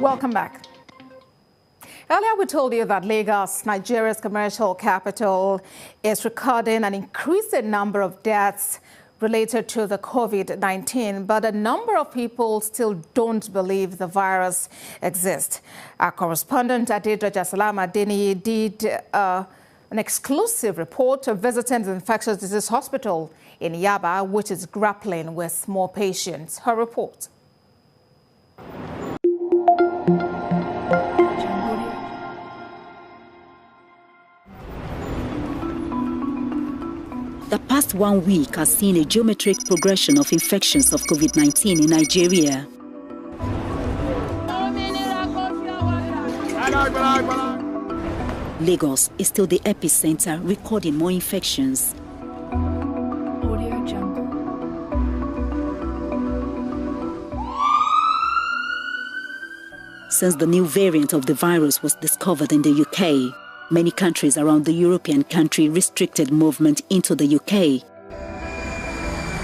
Welcome back. Earlier, we told you that Lagos, Nigeria's commercial capital, is recording an increasing number of deaths related to the COVID-19, but a number of people still don't believe the virus exists. Our correspondent Adedoja Salam-Adeniyi did an exclusive report of visiting the infectious disease hospital in Yaba, which is grappling with more patients. Her report. The past 1 week has seen a geometric progression of infections of COVID-19 in Nigeria. Lagos is still the epicenter, recording more infections. Since the new variant of the virus was discovered in the UK, many countries around the European country restricted movement into the UK.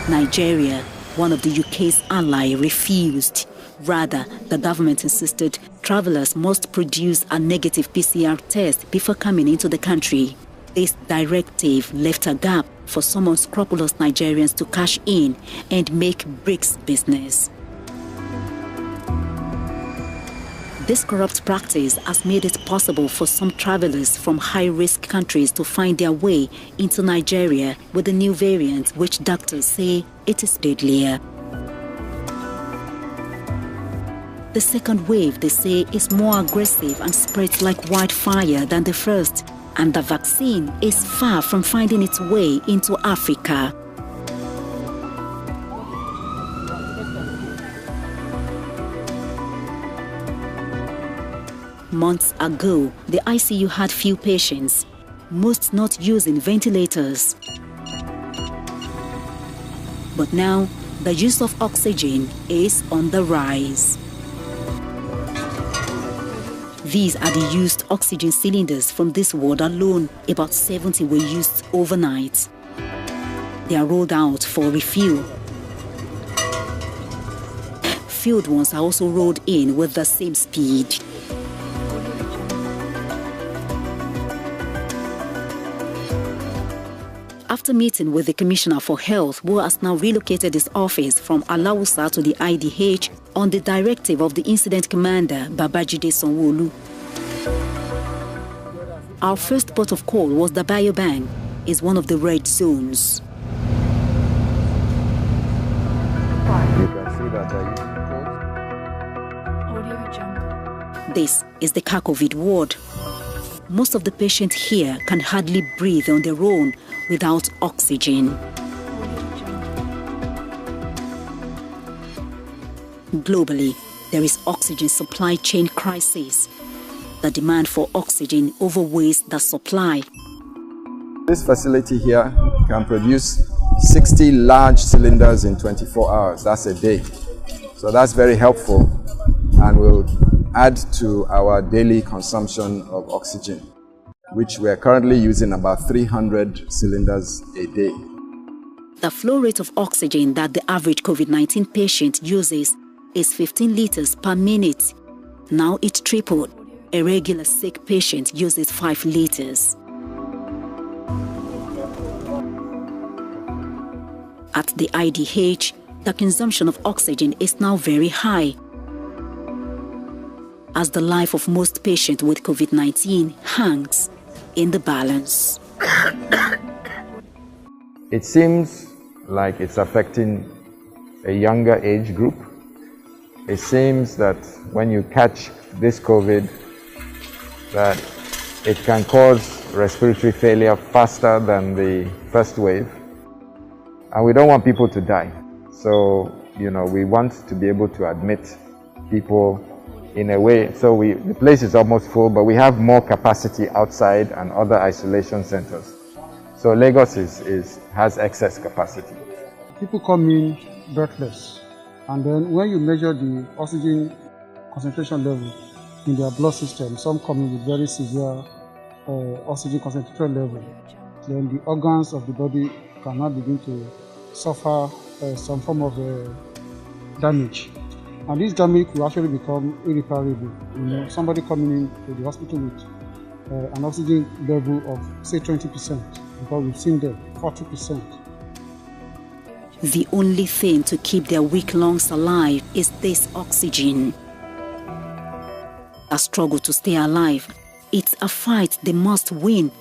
Nigeria, one of the UK's allies, refused. Rather, the government insisted travellers must produce a negative PCR test before coming into the country. This directive left a gap for some unscrupulous Nigerians to cash in and make bricks business. This corrupt practice has made it possible for some travelers from high-risk countries to find their way into Nigeria with the new variant, which doctors say it is deadlier. The second wave, they say, is more aggressive and spreads like wildfire than the first, and the vaccine is far from finding its way into Africa. Months ago, the ICU had few patients, most not using ventilators. But now, the use of oxygen is on the rise. These are the used oxygen cylinders from this ward alone. About 70 were used overnight. They are rolled out for refuel. Filled ones are also rolled in with the same speed. After meeting with the Commissioner for Health, who has now relocated his office from Alawusa to the IDH on the directive of the incident commander, Babajide Sanwo-Olu. Our first port of call was the Biobank, is one of the red zones. You can see that This is the Kakovid ward. Most of the patients here can hardly breathe on their own without oxygen. Globally, there is oxygen supply chain crisis. The demand for oxygen overweighs the supply. This facility here can produce 60 large cylinders in 24 hours. That's a day. So that's very helpful and will add to our daily consumption of oxygen, which we are currently using about 300 cylinders a day. The flow rate of oxygen that the average COVID-19 patient uses is 15 liters per minute. Now it tripled. A regular sick patient uses 5 liters. At the IDH, the consumption of oxygen is now very high, as the life of most patients with COVID-19 hangs in the balance. It seems like it's affecting a younger age group. It seems that when you catch this COVID, that it can cause respiratory failure faster than the first wave. And we don't want people to die. So, we want to be able to admit people in a way. So the place is almost full, but we have more capacity outside and other isolation centers. So Lagos has excess capacity. People come in breathless, and then when you measure the oxygen concentration level in their blood system, some come in with very severe oxygen concentration level. Then the organs of the body can now begin to suffer some form of damage. And this damage will actually become irreparable. You know, somebody coming into the hospital with an oxygen level of, say, 20%, because we've seen them 40%. The only thing to keep their weak lungs alive is this oxygen. A struggle to stay alive. It's a fight they must win.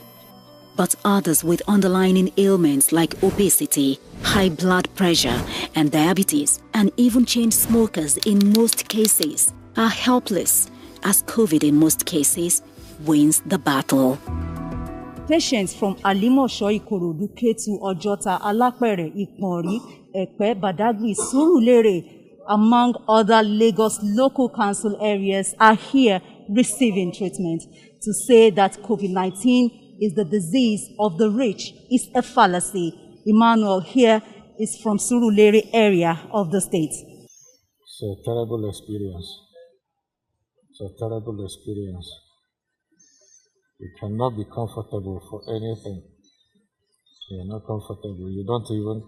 But others with underlying ailments like obesity, high blood pressure, and diabetes, and even chain smokers in most cases, are helpless, as COVID in most cases wins the battle. Patients from Alimosho, Ikorodu, Ketu, Ojota, Alapere, Iponri, Epe, Badagry, Surulere, among other Lagos local council areas, are here receiving treatment. To say that COVID-19 is the disease of the rich is a fallacy. Emmanuel here is from Surulere area of the state. It's a terrible experience. It's a terrible experience. You cannot be comfortable for anything. You're not comfortable. You don't even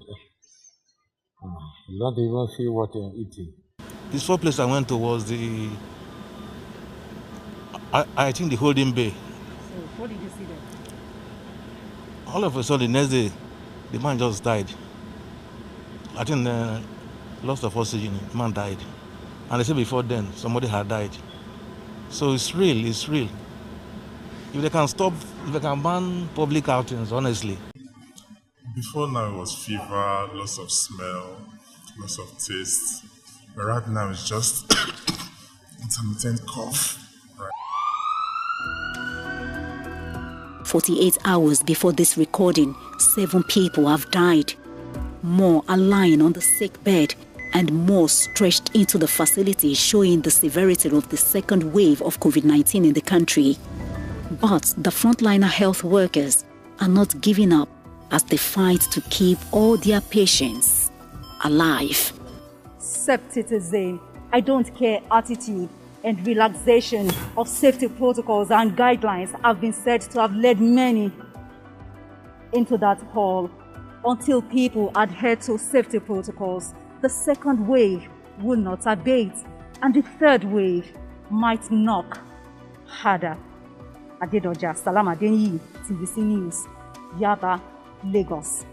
feel what you're eating. This first place I went to was I think the Holding Bay. So what did you see there? All of a sudden, the next day, the man just died. I think loss of oxygen, the man died. And they said before then, somebody had died. So it's real, it's real. If they can ban public outings, honestly. Before now it was fever, loss of smell, loss of taste. But right now it's just intermittent cough. 48 hours before this recording, 7 people have died. More are lying on the sick bed, and more stretched into the facility, showing the severity of the second wave of COVID-19 in the country. But the frontliner health workers are not giving up as they fight to keep all their patients alive. Septitazane, I don't care attitude and relaxation of safety protocols and guidelines have been said to have led many into that hole. Until people adhere to safety protocols, the second wave will not abate, and the third wave might knock harder. Adedoja Salam Adeniyi, TVC News, Yaba, Lagos.